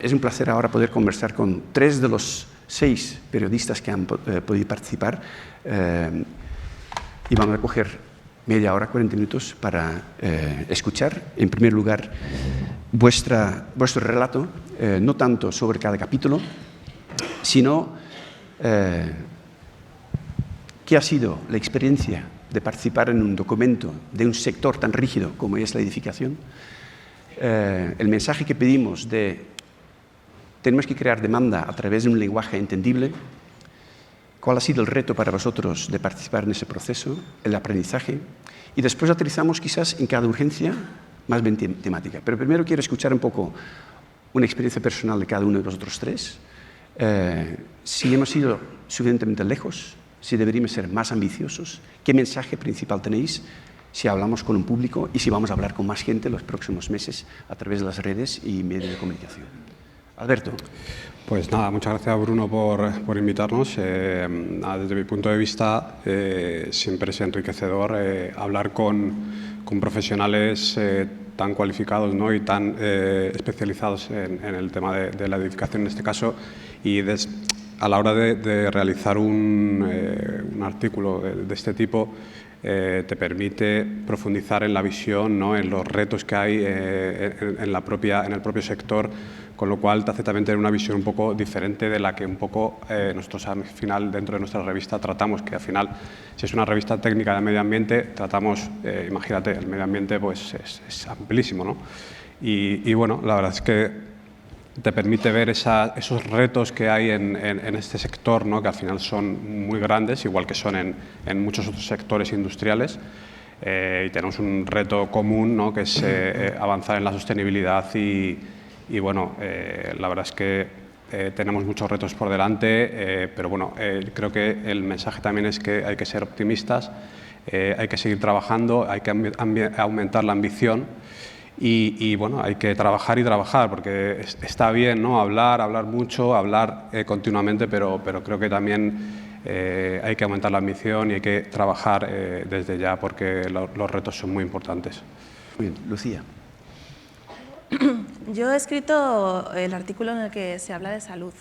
Es un placer ahora poder conversar con 3 de los 6 periodistas que han podido participar y vamos a coger media hora, 40 minutos para escuchar, en primer lugar, vuestro relato, no tanto sobre cada capítulo, sino qué ha sido la experiencia de participar en un documento de un sector tan rígido como es la edificación, el mensaje que pedimos de tenemos que crear demanda a través de un lenguaje entendible. ¿Cuál ha sido el reto para vosotros de participar en ese proceso? El aprendizaje. Y después aterrizamos quizás en cada urgencia más bien temática. Pero primero quiero escuchar un poco una experiencia personal de cada uno de los otros 3. Si hemos ido suficientemente lejos, si deberíamos ser más ambiciosos, qué mensaje principal tenéis si hablamos con un público y si vamos a hablar con más gente los próximos meses a través de las redes y medios de comunicación. Alberto. Pues nada, muchas gracias Bruno por invitarnos. Desde mi punto de vista siempre es enriquecedor hablar con profesionales tan cualificados, ¿no? Y tan especializados en el tema de la edificación en este caso, y a la hora de realizar un artículo de este tipo te permite profundizar en la visión, ¿no? En los retos que hay en el propio sector, con lo cual te hace también tener una visión un poco diferente de la que un poco nosotros al final dentro de nuestra revista tratamos, que al final, si es una revista técnica de medio ambiente, tratamos, imagínate, el medio ambiente pues es amplísimo, ¿no? Y bueno, la verdad es que te permite ver esos retos que hay en este sector, ¿no? Que al final son muy grandes, igual que son en muchos otros sectores industriales. Y tenemos un reto común, ¿no? Que es avanzar en la sostenibilidad y bueno, la verdad es que tenemos muchos retos por delante, pero bueno, creo que el mensaje también es que hay que ser optimistas, hay que seguir trabajando, hay que aumentar la ambición y bueno, hay que trabajar y trabajar, porque está bien, ¿no? Hablar mucho, hablar continuamente, pero creo que también hay que aumentar la ambición y hay que trabajar desde ya, porque los retos son muy importantes. Muy bien, Lucía. Yo he escrito el artículo en el que se habla de salud,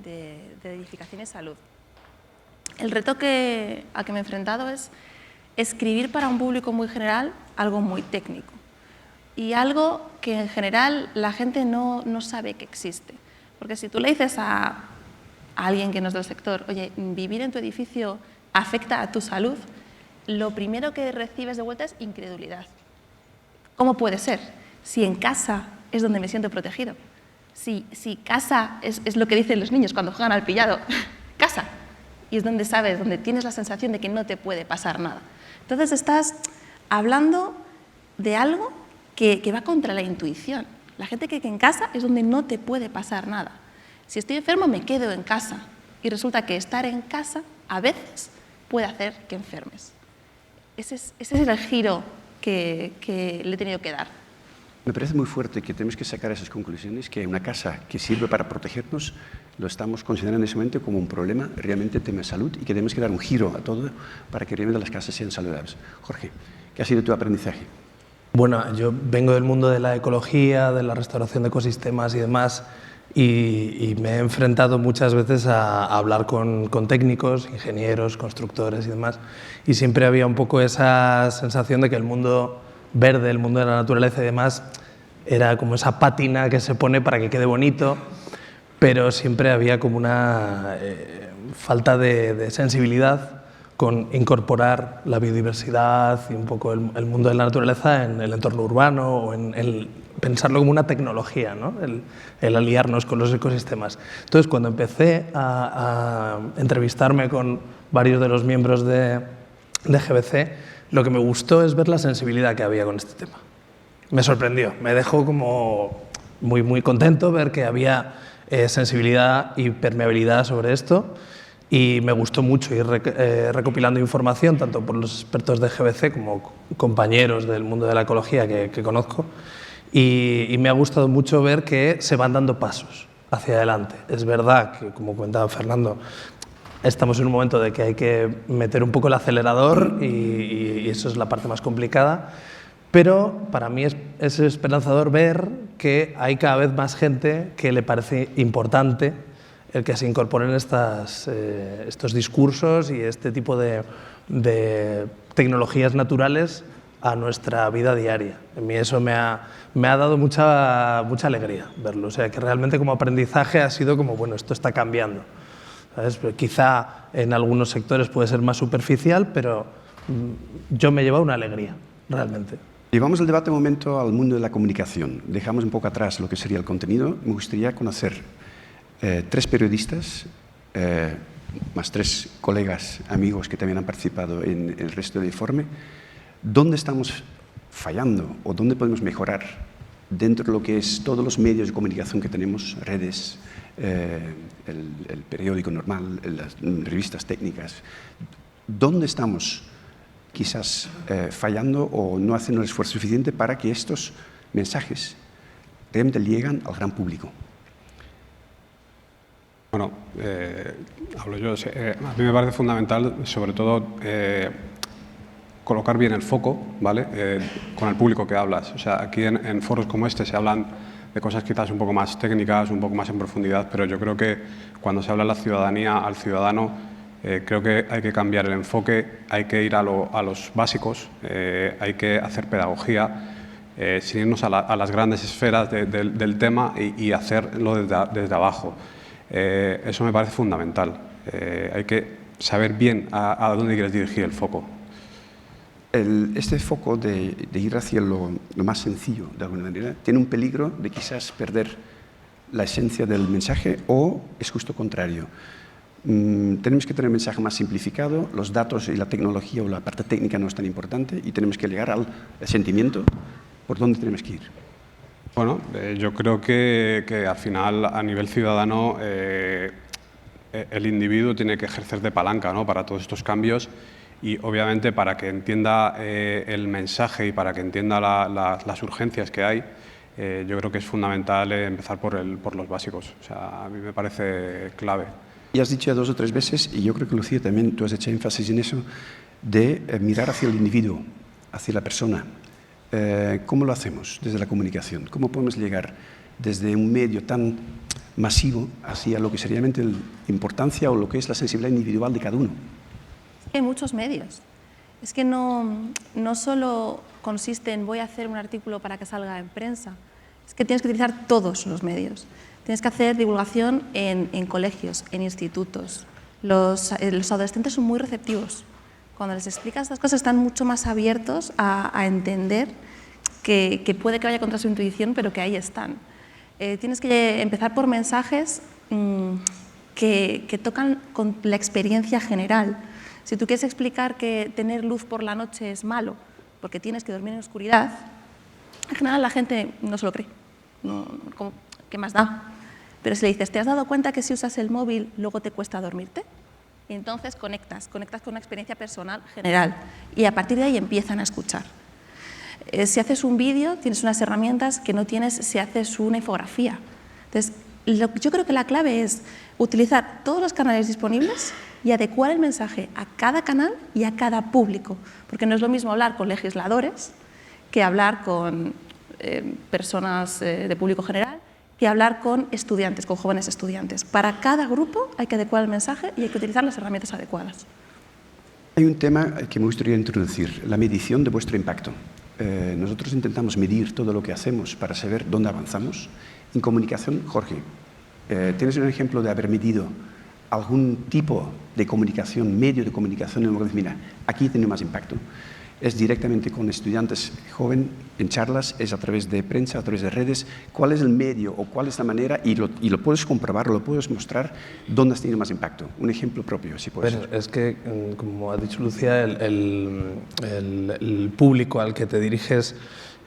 de edificación y salud. El reto a que me he enfrentado es escribir para un público muy general algo muy técnico y algo que en general la gente no sabe que existe. Porque si tú le dices a alguien que no es del sector, oye, vivir en tu edificio afecta a tu salud, lo primero que recibes de vuelta es incredulidad. ¿Cómo puede ser? Si en casa es donde me siento protegido, si casa es lo que dicen los niños cuando juegan al pillado, casa, y es donde sabes, donde tienes la sensación de que no te puede pasar nada. Entonces estás hablando de algo que va contra la intuición. La gente cree que en casa es donde no te puede pasar nada. Si estoy enfermo me quedo en casa y resulta que estar en casa a veces puede hacer que enfermes. Ese es el giro que le he tenido que dar. Me parece muy fuerte que tenemos que sacar esas conclusiones, que una casa que sirve para protegernos lo estamos considerando en ese momento como un problema, realmente tema de salud, y que tenemos que dar un giro a todo para que realmente las casas sean saludables. Jorge, ¿qué ha sido tu aprendizaje? Bueno, yo vengo del mundo de la ecología, de la restauración de ecosistemas y demás, y me he enfrentado muchas veces a hablar con técnicos, ingenieros, constructores y demás, y siempre había un poco esa sensación de que el mundo verde, el mundo de la naturaleza y demás, era como esa pátina que se pone para que quede bonito, pero siempre había como una falta de sensibilidad con incorporar la biodiversidad y un poco el mundo de la naturaleza en el entorno urbano o en pensarlo como una tecnología, ¿no? el aliarnos con los ecosistemas. Entonces, cuando empecé a entrevistarme con varios de los miembros de GBC, lo que me gustó es ver la sensibilidad que había con este tema. Me sorprendió, me dejó como muy contento ver que había sensibilidad y permeabilidad sobre esto, y me gustó mucho ir recopilando información tanto por los expertos de GBC como compañeros del mundo de la ecología que conozco, y me ha gustado mucho ver que se van dando pasos hacia adelante. Es verdad que, como comentaba Fernando, estamos en un momento de que hay que meter un poco el acelerador y eso es la parte más complicada, Pero para mí es esperanzador ver que hay cada vez más gente que le parece importante el que se incorporen estos discursos y este tipo de tecnologías naturales a nuestra vida diaria. A mí eso me ha dado mucha alegría verlo. O sea, que realmente como aprendizaje ha sido como, bueno, esto está cambiando, ¿sabes? Pero quizá en algunos sectores puede ser más superficial, pero yo me he llevado una alegría, realmente. Llevamos el debate un momento al mundo de la comunicación. Dejamos un poco atrás lo que sería el contenido. Me gustaría conocer 3 periodistas, más 3 colegas, amigos que también han participado en el resto del informe. ¿Dónde estamos fallando o dónde podemos mejorar dentro de lo que es todos los medios de comunicación que tenemos, redes, el periódico normal, las revistas técnicas? ¿Dónde estamos quizás fallando o no haciendo el esfuerzo suficiente para que estos mensajes realmente lleguen al gran público? Bueno, hablo yo. A mí me parece fundamental, sobre todo, colocar bien el foco, ¿vale? Con el público que hablas. O sea, aquí en foros como este se hablan de cosas quizás un poco más técnicas, un poco más en profundidad, pero yo creo que cuando se habla de la ciudadanía, al ciudadano, creo que hay que cambiar el enfoque, hay que ir a los básicos, hay que hacer pedagogía, sin irnos a las grandes esferas del tema y hacerlo desde abajo. Eso me parece fundamental. Hay que saber bien a dónde quieres dirigir el foco. Este foco de ir hacia lo más sencillo, de alguna manera, tiene un peligro de quizás perder la esencia del mensaje o es justo contrario. Tenemos que tener un mensaje más simplificado, los datos y la tecnología o la parte técnica no es tan importante y tenemos que llegar al sentimiento. ¿Por dónde tenemos que ir? Bueno, yo creo que al final, a nivel ciudadano, el individuo tiene que ejercer de palanca, ¿no?, para todos estos cambios y, obviamente, para que entienda el mensaje y para que entienda las urgencias que hay, yo creo que es fundamental empezar por los básicos. O sea, a mí me parece clave. Y has dicho 2 o 3 veces, y yo creo que Lucía también, tú has hecho énfasis en eso, de mirar hacia el individuo, hacia la persona. ¿Cómo lo hacemos desde la comunicación? ¿Cómo podemos llegar desde un medio tan masivo hacia lo que sería realmente la importancia o lo que es la sensibilidad individual de cada uno? Hay muchos medios. Es que no solo consiste en voy a hacer un artículo para que salga en prensa, es que tienes que utilizar todos los medios. Tienes que hacer divulgación en colegios, en institutos. Los adolescentes son muy receptivos. Cuando les explicas estas cosas están mucho más abiertos a entender que puede que vaya contra su intuición, pero que ahí están. Tienes que empezar por mensajes que tocan con la experiencia general. Si tú quieres explicar que tener luz por la noche es malo porque tienes que dormir en oscuridad, en general la gente no se lo cree. ¿Qué más da? Pero si le dices, ¿te has dado cuenta que si usas el móvil luego te cuesta dormirte? Y entonces conectas con una experiencia personal general y a partir de ahí empiezan a escuchar. Si haces un vídeo, tienes unas herramientas que no tienes si haces una infografía. Entonces, yo creo que la clave es utilizar todos los canales disponibles y adecuar el mensaje a cada canal y a cada público, porque no es lo mismo hablar con legisladores que hablar con personas de público general, que hablar con estudiantes, con jóvenes estudiantes. Para cada grupo hay que adecuar el mensaje y hay que utilizar las herramientas adecuadas. Hay un tema que me gustaría introducir, la medición de vuestro impacto. Nosotros intentamos medir todo lo que hacemos para saber dónde avanzamos. En comunicación, Jorge, ¿tienes un ejemplo de haber medido algún tipo de comunicación, medio de comunicación, en el que dices, mira, aquí tiene más impacto? ¿Es directamente con estudiantes jóvenes en charlas? ¿Es a través de prensa, a través de redes? ¿Cuál es el medio o cuál es la manera? Y lo puedes comprobar, lo puedes mostrar, dónde has tenido más impacto. Un ejemplo propio, si puedes. Bueno, es que, como ha dicho Lucía, el público al que te diriges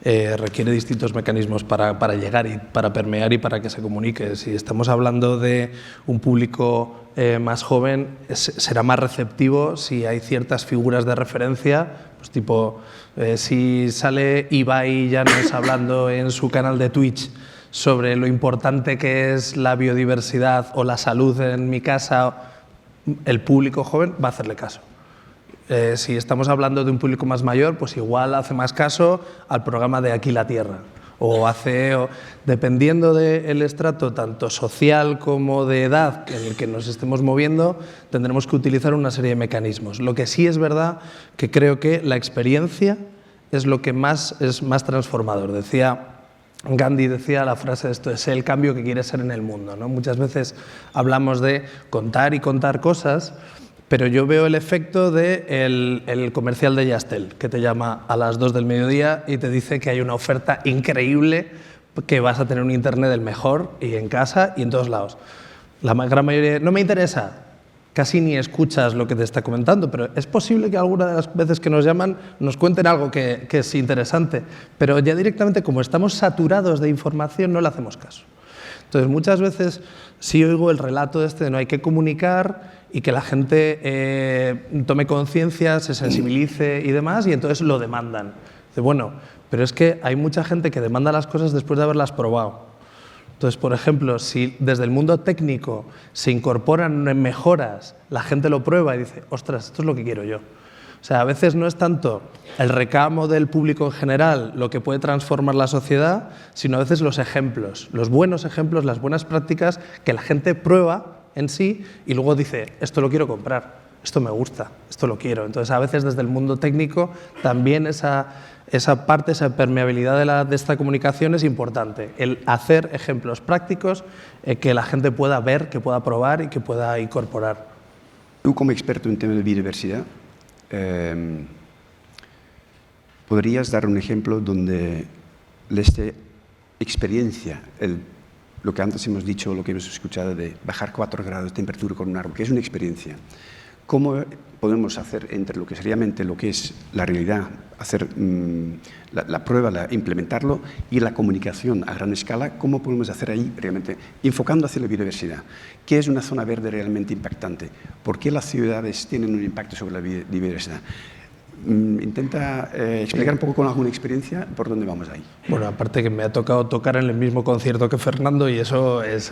requiere distintos mecanismos para llegar y para permear y para que se comunique. Si estamos hablando de un público más joven, será más receptivo si hay ciertas figuras de referencia, pues tipo, si sale Ibai Llanos hablando en su canal de Twitch sobre lo importante que es la biodiversidad o la salud en mi casa, el público joven va a hacerle caso. Si estamos hablando de un público más mayor, pues igual hace más caso al programa de Aquí la Tierra. Dependiendo del estrato tanto social como de edad en el que nos estemos moviendo, tendremos que utilizar una serie de mecanismos. Lo que sí es verdad que creo que la experiencia es lo que es más transformador. Gandhi decía la frase de esto de ser el cambio que quieres ser en el mundo, ¿no? Muchas veces hablamos de contar y contar cosas, pero yo veo el efecto del comercial de Yastel, que te llama a las 2 del mediodía y te dice que hay una oferta increíble, que vas a tener un internet del mejor y en casa y en todos lados. La gran mayoría, no me interesa, casi ni escuchas lo que te está comentando, pero es posible que alguna de las veces que nos llaman nos cuenten algo que es interesante, pero ya directamente, como estamos saturados de información, no le hacemos caso. Entonces, muchas veces sí oigo el relato de no hay que comunicar y que la gente tome conciencia, se sensibilice y demás, y entonces lo demandan. Dice, bueno, pero es que hay mucha gente que demanda las cosas después de haberlas probado. Entonces, por ejemplo, si desde el mundo técnico se incorporan mejoras, la gente lo prueba y dice, ostras, esto es lo que quiero yo. O sea, a veces no es tanto el recamo del público en general lo que puede transformar la sociedad, sino a veces los ejemplos, los buenos ejemplos, las buenas prácticas que la gente prueba en sí y luego dice, esto lo quiero comprar, esto me gusta, esto lo quiero. Entonces, a veces desde el mundo técnico también esa parte, esa permeabilidad de esta comunicación es importante. El hacer ejemplos prácticos que la gente pueda ver, que pueda probar y que pueda incorporar. Tú, como experto en temas de biodiversidad, ¿podrías dar un ejemplo donde esta experiencia, lo que antes hemos dicho, lo que hemos escuchado de bajar 4 grados de temperatura con un árbol, que es una experiencia? ¿Cómo podemos hacer entre lo que seriamente lo que es la realidad, hacer la prueba, implementarlo y la comunicación a gran escala? ¿Cómo podemos hacer ahí realmente, enfocando hacia la biodiversidad? ¿Qué es una zona verde realmente impactante? ¿Por qué las ciudades tienen un impacto sobre la biodiversidad? Intenta explicar un poco con alguna experiencia por dónde vamos ahí. Bueno, aparte que me ha tocado tocar en el mismo concierto que Fernando y eso es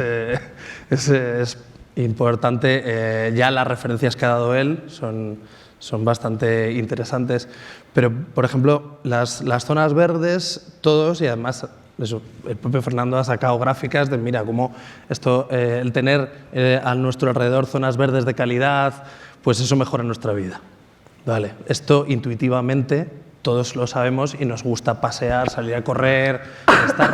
importante. Ya las referencias que ha dado él son bastante interesantes, pero por ejemplo las zonas verdes, todos, y además eso, el propio Fernando ha sacado gráficas de mira cómo esto, el tener a nuestro alrededor zonas verdes de calidad, pues eso mejora nuestra vida. Vale, esto intuitivamente todos lo sabemos y nos gusta pasear, salir a correr,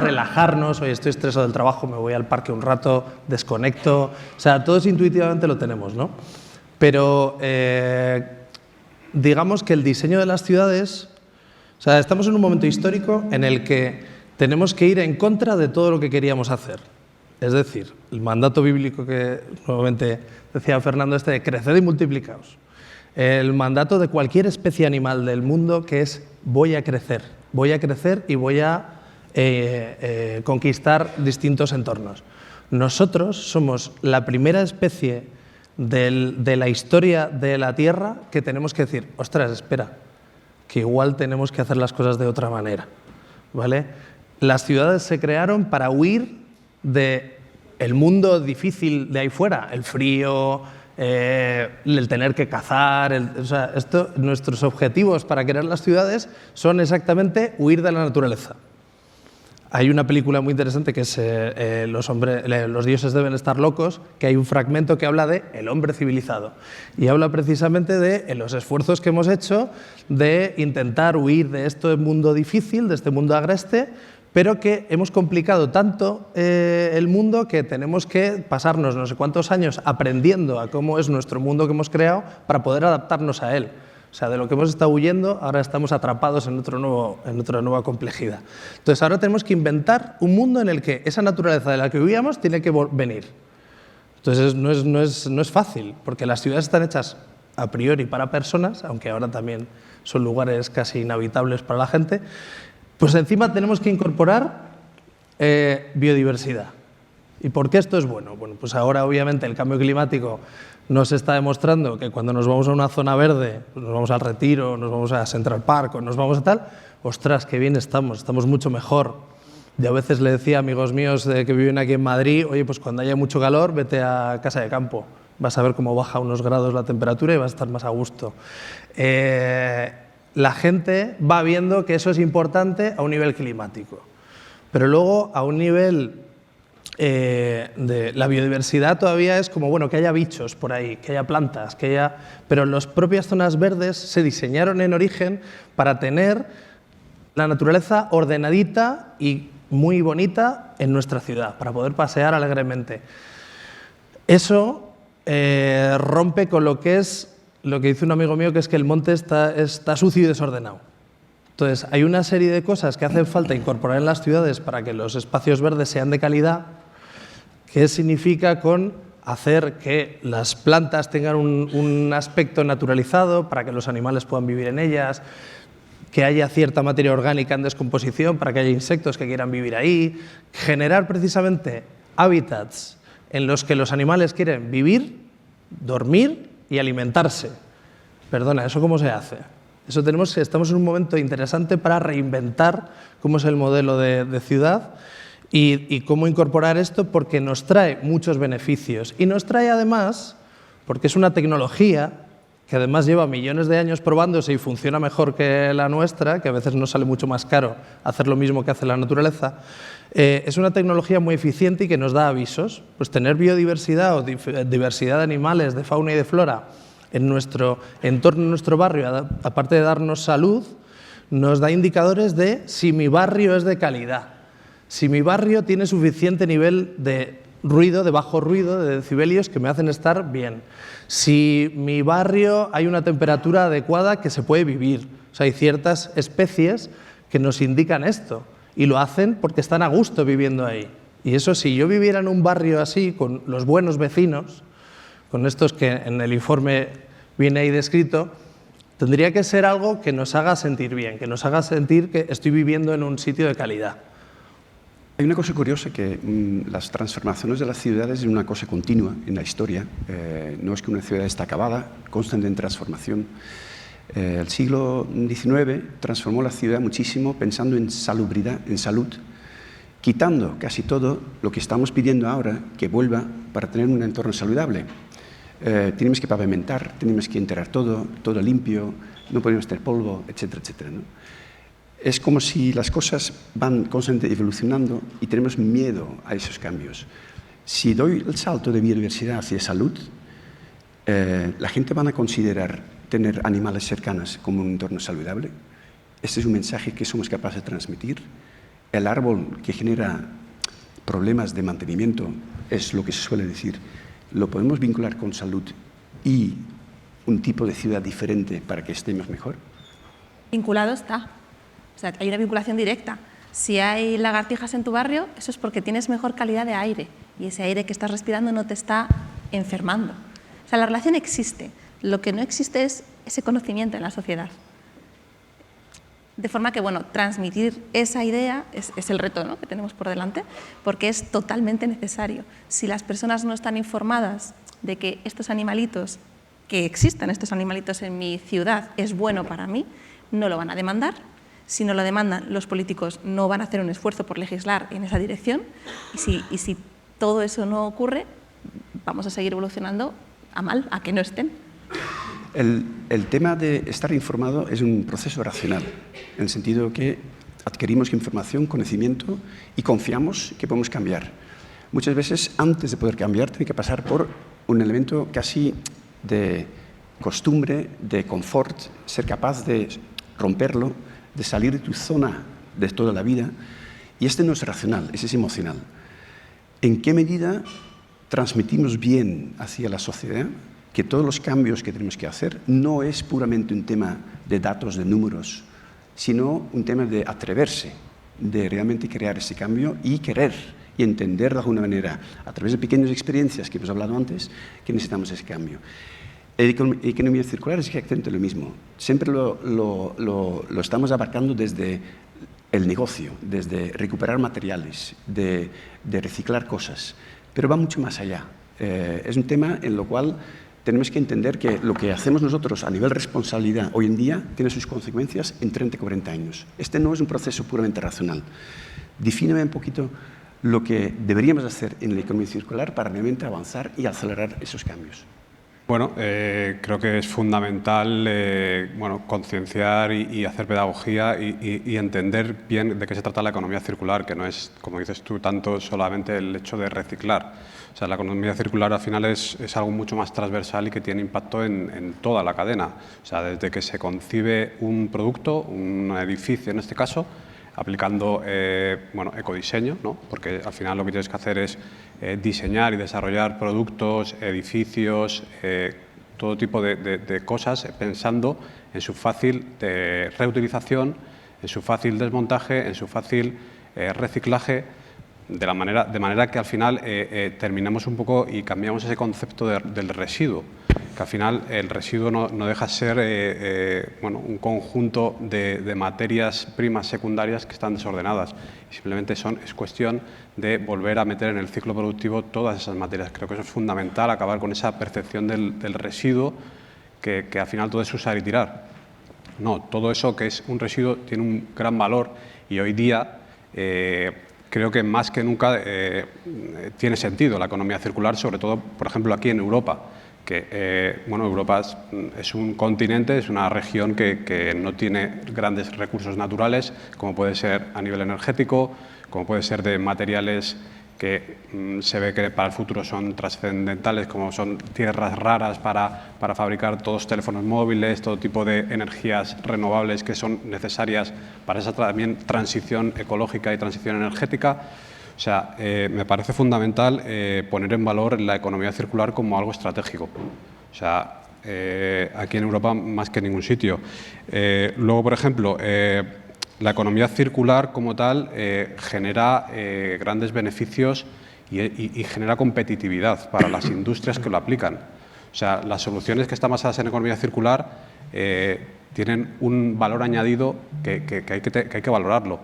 relajarnos. Hoy estoy estresado del trabajo, me voy al parque un rato, desconecto. O sea, todos intuitivamente lo tenemos, ¿no? Pero digamos que el diseño de las ciudades, o sea, estamos en un momento histórico en el que tenemos que ir en contra de todo lo que queríamos hacer. Es decir, el mandato bíblico que nuevamente decía Fernando de creced y multiplicaos. El mandato de cualquier especie animal del mundo que es voy a crecer y voy a conquistar distintos entornos. Nosotros somos la primera especie de la historia de la Tierra que tenemos que decir, ostras, espera, que igual tenemos que hacer las cosas de otra manera, ¿vale? Las ciudades se crearon para huir del mundo difícil de ahí fuera, el frío, el tener que cazar, o sea, nuestros objetivos para crear las ciudades son exactamente huir de la naturaleza. Hay una película muy interesante que es Los dioses deben estar locos, que hay un fragmento que habla de el hombre civilizado y habla precisamente de los esfuerzos que hemos hecho de intentar huir de este mundo difícil, de este mundo agreste, pero que hemos complicado tanto el mundo que tenemos que pasarnos no sé cuántos años aprendiendo a cómo es nuestro mundo que hemos creado para poder adaptarnos a él. O sea, de lo que hemos estado huyendo, ahora estamos atrapados en otra nueva complejidad. Entonces, ahora tenemos que inventar un mundo en el que esa naturaleza de la que huíamos tiene que venir. Entonces, no es fácil, porque las ciudades están hechas a priori para personas, aunque ahora también son lugares casi inhabitables para la gente. Pues encima tenemos que incorporar biodiversidad. ¿Y por qué esto es bueno? Bueno, pues ahora obviamente el cambio climático nos está demostrando que cuando nos vamos a una zona verde, pues nos vamos al Retiro, nos vamos a Central Park o nos vamos a tal, ostras, qué bien estamos mucho mejor. Yo a veces le decía a amigos míos que viven aquí en Madrid, oye, pues cuando haya mucho calor, vete a casa de campo. vas a ver cómo baja unos grados la temperatura y vas a estar más a gusto. La gente va viendo que eso es importante a un nivel climático, pero luego a un nivel de la biodiversidad todavía es como, bueno, que haya bichos por ahí, que haya plantas, que haya... Pero las propias zonas verdes se diseñaron en origen para tener la naturaleza ordenadita y muy bonita en nuestra ciudad, para poder pasear alegremente. Eso rompe con lo que dice un amigo mío, que es que el monte está sucio y desordenado. Entonces, hay una serie de cosas que hacen falta incorporar en las ciudades para que los espacios verdes sean de calidad, que significa con hacer que las plantas tengan un aspecto naturalizado para que los animales puedan vivir en ellas, que haya cierta materia orgánica en descomposición para que haya insectos que quieran vivir ahí, generar precisamente hábitats en los que los animales quieren vivir, dormir y alimentarse. Perdona, ¿eso cómo se hace? Eso estamos en un momento interesante para reinventar cómo es el modelo de ciudad y cómo incorporar esto, porque nos trae muchos beneficios. Y nos trae además, porque es una tecnología que además lleva millones de años probándose y funciona mejor que la nuestra, que a veces nos sale mucho más caro hacer lo mismo que hace la naturaleza, es una tecnología muy eficiente y que nos da avisos. Pues tener biodiversidad o diversidad de animales, de fauna y de flora en nuestro entorno, en nuestro barrio, aparte de darnos salud, nos da indicadores de si mi barrio es de calidad, si mi barrio tiene suficiente nivel de ruido, de bajo ruido, de decibelios que me hacen estar bien, si mi barrio hay una temperatura adecuada que se puede vivir. O sea, hay ciertas especies que nos indican esto y lo hacen porque están a gusto viviendo ahí. Y eso, si yo viviera en un barrio así, con los buenos vecinos, con estos que en el informe viene ahí descrito, tendría que ser algo que nos haga sentir bien, que nos haga sentir que estoy viviendo en un sitio de calidad. Hay una cosa curiosa, que las transformaciones de las ciudades es una cosa continua en la historia. No es que una ciudad está acabada, constante en transformación. El siglo XIX transformó la ciudad muchísimo pensando en salubridad, en salud, quitando casi todo lo que estamos pidiendo ahora que vuelva para tener un entorno saludable. Tenemos que pavimentar, tenemos que enterrar todo limpio, no podemos tener polvo, etcétera, etcétera, ¿no? Es como si las cosas van constantemente evolucionando y tenemos miedo a esos cambios. Si doy el salto de biodiversidad hacia salud, la gente va a considerar tener animales cercanos como un entorno saludable. Este es un mensaje que somos capaces de transmitir. El árbol que genera problemas de mantenimiento es lo que se suele decir. Lo podemos vincular con salud y un tipo de ciudad diferente para que estemos mejor. Vinculado está. O sea, hay una vinculación directa. Si hay lagartijas en tu barrio, eso es porque tienes mejor calidad de aire y ese aire que estás respirando no te está enfermando. O sea, la relación existe. Lo que no existe es ese conocimiento en la sociedad. De forma que, bueno, transmitir esa idea es el reto, ¿no?, que tenemos por delante, porque es totalmente necesario. Si las personas no están informadas de que estos animalitos, que existan estos animalitos en mi ciudad, es bueno para mí, no lo van a demandar. Si no lo demandan, los políticos no van a hacer un esfuerzo por legislar en esa dirección y si todo eso no ocurre, vamos a seguir evolucionando a mal, a que no estén. El tema de estar informado es un proceso racional, en el sentido que adquirimos información, conocimiento y confiamos que podemos cambiar. Muchas veces, antes de poder cambiar, tiene que pasar por un elemento casi de costumbre, de confort, ser capaz de romperlo, de salir de tu zona de toda la vida, y este no es racional, ese es emocional. ¿En qué medida transmitimos bien hacia la sociedad que todos los cambios que tenemos que hacer no es puramente un tema de datos, de números, sino un tema de atreverse, de realmente crear ese cambio y querer y entender de alguna manera, a través de pequeñas experiencias que hemos hablado antes, que necesitamos ese cambio? Economía circular es exactamente lo mismo. Siempre lo estamos abarcando desde el negocio, desde recuperar materiales, de reciclar cosas, pero va mucho más allá. Es un tema en lo cual tenemos que entender que lo que hacemos nosotros a nivel responsabilidad hoy en día tiene sus consecuencias en 30 o 40 años. Este no es un proceso puramente racional. Defíneme un poquito lo que deberíamos hacer en la economía circular para realmente avanzar y acelerar esos cambios? Bueno, creo que es fundamental concienciar y hacer pedagogía y entender bien de qué se trata la economía circular, que no es, como dices tú, tanto solamente el hecho de reciclar. O sea, la economía circular al final es algo mucho más transversal y que tiene impacto en toda la cadena. O sea, desde que se concibe un producto, un edificio en este caso, aplicando ecodiseño, ¿no? Porque al final lo que tienes que hacer es diseñar y desarrollar productos, edificios, todo tipo de cosas, pensando en su fácil reutilización, en su fácil desmontaje, en su fácil reciclaje, de manera que al final terminamos un poco y cambiamos ese concepto del residuo, que al final el residuo no deja de ser un conjunto de materias primas secundarias que están desordenadas. Y simplemente es cuestión de volver a meter en el ciclo productivo todas esas materias. Creo que eso es fundamental, acabar con esa percepción del residuo, que al final todo es usar y tirar. No, todo eso que es un residuo tiene un gran valor y hoy día creo que más que nunca tiene sentido la economía circular, sobre todo, por ejemplo, aquí en Europa, que Europa es un continente, es una región que no tiene grandes recursos naturales, como puede ser a nivel energético, como puede ser de materiales que se ve que para el futuro son trascendentales, como son tierras raras para fabricar todos los teléfonos móviles, todo tipo de energías renovables que son necesarias para esa también transición ecológica y transición energética. O sea, me parece fundamental poner en valor la economía circular como algo estratégico. O sea, aquí en Europa más que en ningún sitio. Luego, por ejemplo, la economía circular como tal genera grandes beneficios y genera competitividad para las industrias que lo aplican. O sea, las soluciones que están basadas en economía circular tienen un valor añadido que hay que valorarlo.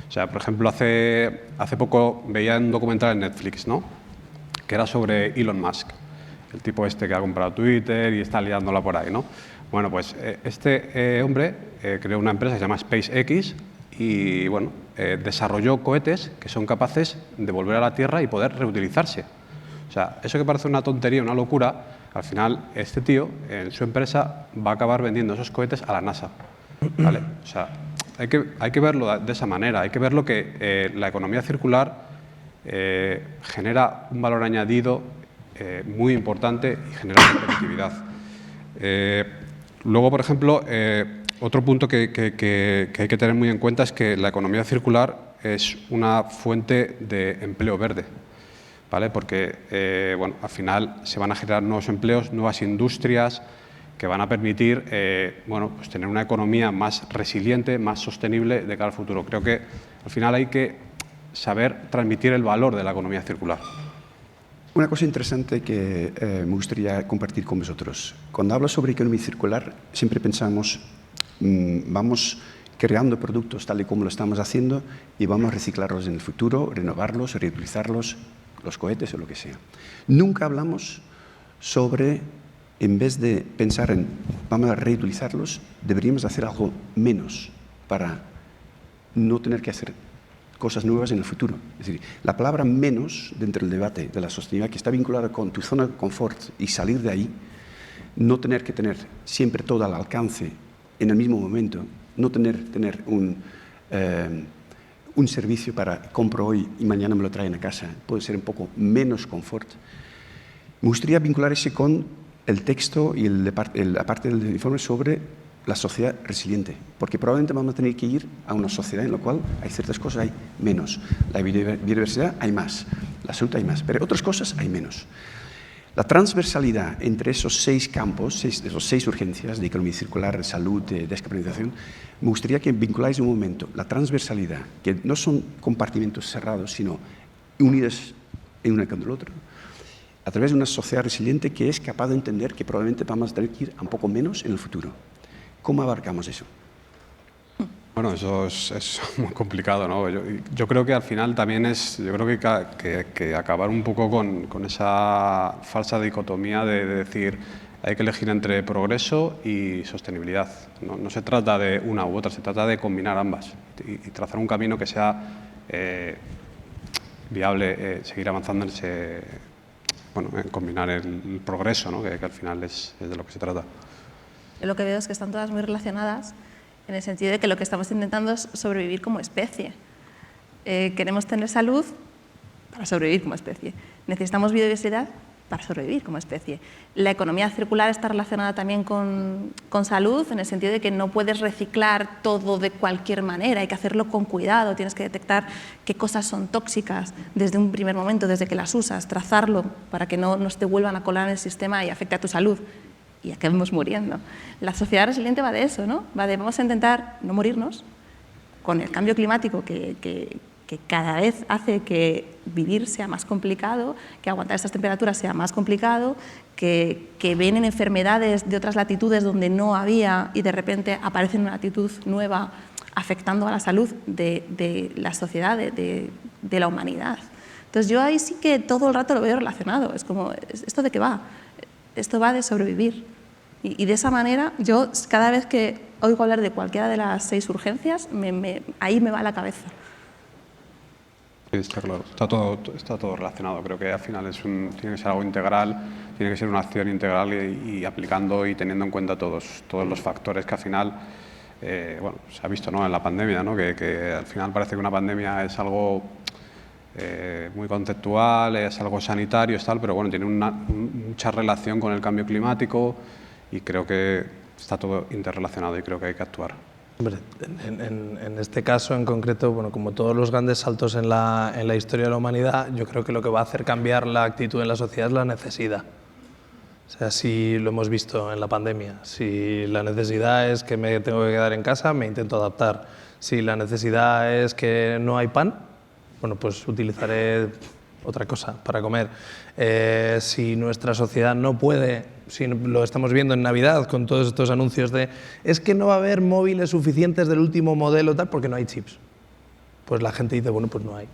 O sea, por ejemplo, hace poco veía un documental en Netflix, ¿no?, que era sobre Elon Musk, el tipo este que ha comprado Twitter y está liándola por ahí, ¿no? Bueno, pues este hombre creó una empresa que se llama SpaceX y desarrolló cohetes que son capaces de volver a la Tierra y poder reutilizarse. O sea, eso que parece una tontería, una locura, al final este tío en su empresa va a acabar vendiendo esos cohetes a la NASA, ¿vale? O sea, hay que verlo de esa manera, hay que verlo que la economía circular genera un valor añadido muy importante y genera competitividad. Luego, por ejemplo, otro punto que hay que tener muy en cuenta es que la economía circular es una fuente de empleo verde, ¿vale? Porque al final se van a generar nuevos empleos, nuevas industrias que van a permitir pues tener una economía más resiliente, más sostenible de cara al futuro. Creo que al final hay que saber transmitir el valor de la economía circular. Una cosa interesante que me gustaría compartir con vosotros. Cuando hablo sobre economía circular, siempre pensamos, vamos creando productos tal y como lo estamos haciendo y vamos a reciclarlos en el futuro, renovarlos, reutilizarlos, los cohetes o lo que sea. Nunca hablamos sobre, en vez de pensar en vamos a reutilizarlos, deberíamos hacer algo menos para no tener que hacer cosas nuevas en el futuro. Es decir, la palabra menos dentro del debate de la sostenibilidad, que está vinculada con tu zona de confort y salir de ahí, no tener que tener siempre todo al alcance en el mismo momento, no tener un servicio para compro hoy y mañana me lo traen a casa, puede ser un poco menos confort. Me gustaría vincular ese con el texto y la parte del informe sobre la sociedad resiliente, porque probablemente vamos a tener que ir a una sociedad en la cual hay ciertas cosas, hay menos. La biodiversidad hay más, la salud hay más, pero otras cosas hay menos. La transversalidad entre esos 6 campos, esos 6 urgencias de economía circular, de salud, de descarbonización, me gustaría que vinculáis un momento la transversalidad, que no son compartimentos cerrados, sino unidos en uno con el otro, a través de una sociedad resiliente que es capaz de entender que probablemente vamos a tener que ir a un poco menos en el futuro. ¿Cómo abarcamos eso? Bueno, eso es muy complicado, ¿no? Yo creo que al final también yo creo que acabar un poco con esa falsa dicotomía de decir hay que elegir entre progreso y sostenibilidad. No se trata de una u otra, se trata de combinar ambas y trazar un camino que sea viable seguir avanzando en ese, bueno, en combinar el progreso, ¿no? que al final es de lo que se trata. Yo lo que veo es que están todas muy relacionadas en el sentido de que lo que estamos intentando es sobrevivir como especie. Queremos tener salud para sobrevivir como especie. Necesitamos biodiversidad para sobrevivir como especie. La economía circular está relacionada también con salud, en el sentido de que no puedes reciclar todo de cualquier manera, hay que hacerlo con cuidado, tienes que detectar qué cosas son tóxicas desde un primer momento, desde que las usas, trazarlo para que no te vuelvan a colar en el sistema y afecte a tu salud y acabemos muriendo. La sociedad resiliente va de eso, ¿no? Va de vamos a intentar no morirnos con el cambio climático que cada vez hace que vivir sea más complicado, que aguantar estas temperaturas sea más complicado, que vienen enfermedades de otras latitudes donde no había y de repente aparece una latitud nueva afectando a la salud de la sociedad, de la humanidad. Entonces yo ahí sí que todo el rato lo veo relacionado, es como, ¿esto de qué va? Esto va de sobrevivir. Y de esa manera, yo cada vez que oigo hablar de cualquiera de las 6 urgencias, ahí me va la cabeza. Sí, está claro, está todo relacionado. Creo que al final tiene que ser algo integral, tiene que ser una acción integral y aplicando y teniendo en cuenta todos los factores que al final, bueno, se ha visto, ¿no?, en la pandemia, ¿no?, que al final parece que una pandemia es algo muy conceptual, es algo sanitario, es tal, pero bueno, tiene mucha relación con el cambio climático y creo que está todo interrelacionado y creo que hay que actuar. Hombre, en este caso en concreto, bueno, como todos los grandes saltos en la historia de la humanidad, yo creo que lo que va a hacer cambiar la actitud en la sociedad es la necesidad. O sea, si lo hemos visto en la pandemia, si la necesidad es que me tengo que quedar en casa, me intento adaptar. Si la necesidad es que no hay pan, bueno, pues utilizaré otra cosa para comer. Si nuestra sociedad no puede, si lo estamos viendo en Navidad con todos estos anuncios de es que no va a haber móviles suficientes del último modelo tal porque no hay chips. Pues la gente dice, bueno, pues no hay.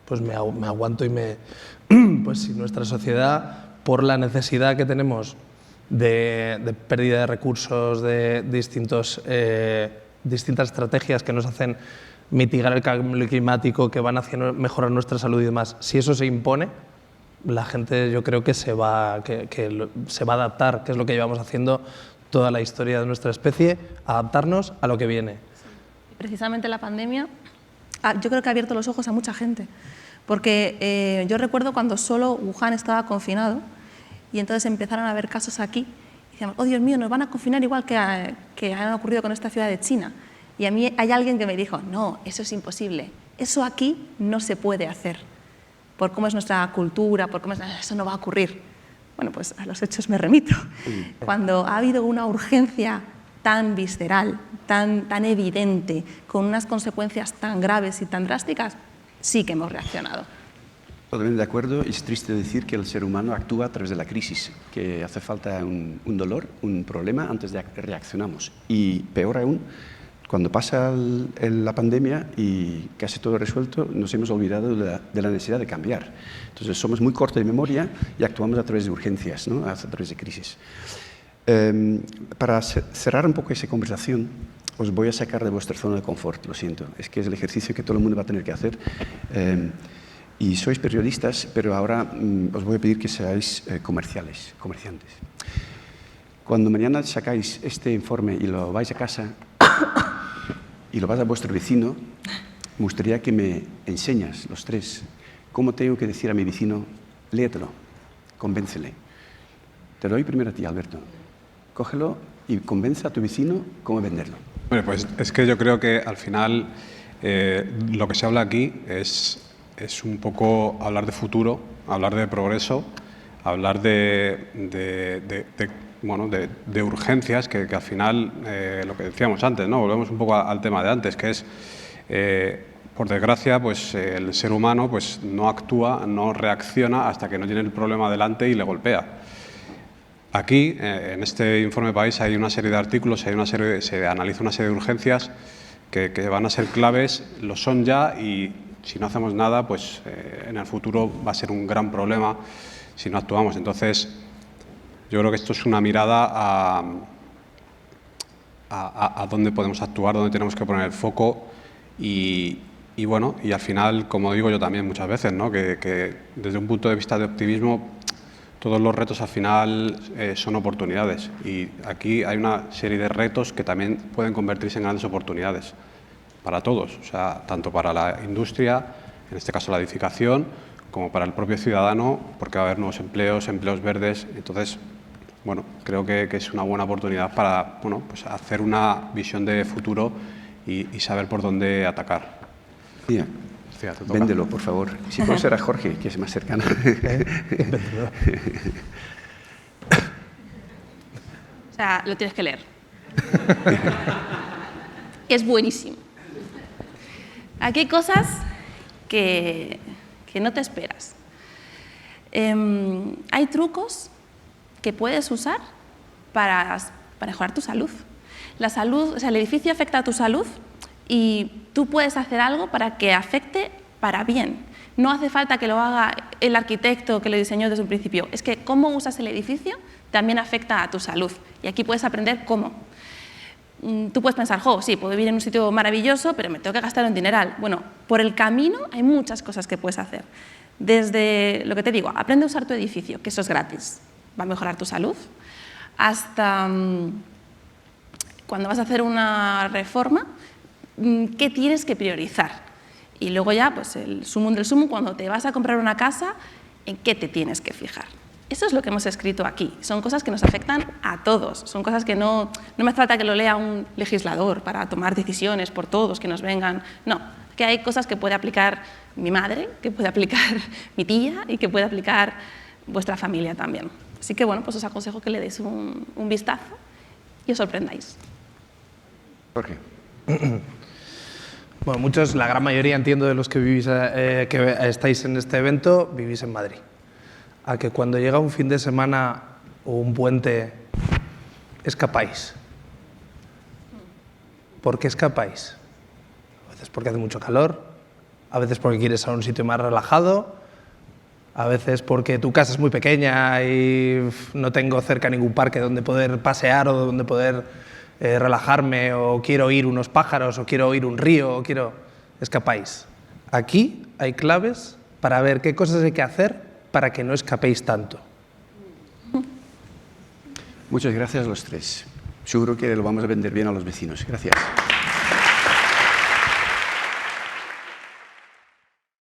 Pues me aguanto y pues si nuestra sociedad, por la necesidad que tenemos de pérdida de recursos, de distintas estrategias que nos hacen mitigar el cambio climático, que van haciendo mejorar nuestra salud y demás, si eso se impone, la gente yo creo que se va a adaptar, que es lo que llevamos haciendo toda la historia de nuestra especie, adaptarnos a lo que viene. Precisamente la pandemia yo creo que ha abierto los ojos a mucha gente, porque yo recuerdo cuando solo Wuhan estaba confinado y entonces empezaron a haber casos aquí y decíamos, oh Dios mío, nos van a confinar igual que han ocurrido con esta ciudad de China. Y a mí hay alguien que me dijo, no, eso es imposible, eso aquí no se puede hacer, por cómo es nuestra cultura, por cómo eso no va a ocurrir. Bueno, pues a los hechos me remito. Cuando ha habido una urgencia tan visceral, tan evidente, con unas consecuencias tan graves y tan drásticas, sí que hemos reaccionado. Totalmente de acuerdo. Es triste decir que el ser humano actúa a través de la crisis, que hace falta un dolor, un problema, antes de reaccionamos. Y peor aún, cuando pasa la pandemia y casi todo resuelto, nos hemos olvidado de la necesidad de cambiar. Entonces somos muy cortos de memoria y actuamos a través de urgencias, ¿no?, a través de crisis. Para cerrar un poco esa conversación, os voy a sacar de vuestra zona de confort, lo siento. Es que es el ejercicio que todo el mundo va a tener que hacer. Y sois periodistas, pero ahora os voy a pedir que seáis comerciantes. Cuando mañana sacáis este informe y lo vais a casa y lo vas a vuestro vecino, me gustaría que me enseñas, los tres, cómo tengo que decir a mi vecino, léetelo, convéncele. Te lo doy primero a ti, Alberto. Cógelo y convence a tu vecino cómo venderlo. Bueno, pues es que yo creo que al final lo que se habla aquí es un poco hablar de futuro, hablar de progreso, hablar de urgencias que al final, lo que decíamos antes, ¿no? Volvemos un poco al tema de antes, que es, por desgracia, pues el ser humano pues no actúa, no reacciona hasta que no tiene el problema delante y le golpea. Aquí, en este informe país, hay una serie de artículos, se analiza una serie de urgencias que van a ser claves, lo son ya y si no hacemos nada, pues en el futuro va a ser un gran problema si no actuamos. Entonces, yo creo que esto es una mirada a dónde podemos actuar, dónde tenemos que poner el foco y Y bueno, y al final, como digo yo también muchas veces, ¿no? que desde un punto de vista de optimismo, todos los retos al final son oportunidades. Y aquí hay una serie de retos que también pueden convertirse en grandes oportunidades para todos, o sea, tanto para la industria, en este caso la edificación, como para el propio ciudadano, porque va a haber nuevos empleos, empleos verdes. Entonces, bueno, creo que es una buena oportunidad para, bueno, pues hacer una visión de futuro y saber por dónde atacar. Lucía, véndelo, por favor. Si puede ser a Jorge, que es más cercano. O sea, lo tienes que leer. Es buenísimo. Aquí hay cosas que no te esperas. Hay trucos que puedes usar para mejorar tu salud. La salud, o sea, el edificio afecta a tu salud y tú puedes hacer algo para que afecte para bien. No hace falta que lo haga el arquitecto que lo diseñó desde un principio. Es que cómo usas el edificio también afecta a tu salud. Y aquí puedes aprender cómo. Tú puedes pensar, sí, puedo vivir en un sitio maravilloso, pero me tengo que gastar un dineral. Bueno, por el camino hay muchas cosas que puedes hacer. Desde lo que te digo, aprende a usar tu edificio, que eso es gratis, va a mejorar tu salud, hasta cuando vas a hacer una reforma, ¿qué tienes que priorizar? Y luego ya, pues el sumum del sumum, cuando te vas a comprar una casa, ¿en qué te tienes que fijar? Eso es lo que hemos escrito aquí. Son cosas que nos afectan a todos. Son cosas que no me hace falta que lo lea un legislador para tomar decisiones por todos, que nos vengan. No, que hay cosas que puede aplicar mi madre, que puede aplicar mi tía y que puede aplicar vuestra familia también. Así que, bueno, pues os aconsejo que le deis un vistazo y os sorprendáis. Jorge. Bueno, muchos, la gran mayoría, entiendo, de los que vivís, que estáis en este evento, vivís en Madrid. A que cuando llega un fin de semana o un puente, escapáis. ¿Por qué escapáis? A veces porque hace mucho calor, a veces porque quieres ir a un sitio más relajado, a veces porque tu casa es muy pequeña y no tengo cerca ningún parque donde poder pasear o donde poder relajarme, o quiero oír unos pájaros, o quiero oír un río, escapáis. Aquí hay claves para ver qué cosas hay que hacer para que no escapéis tanto. Muchas gracias a los tres. Seguro que lo vamos a vender bien a los vecinos. Gracias.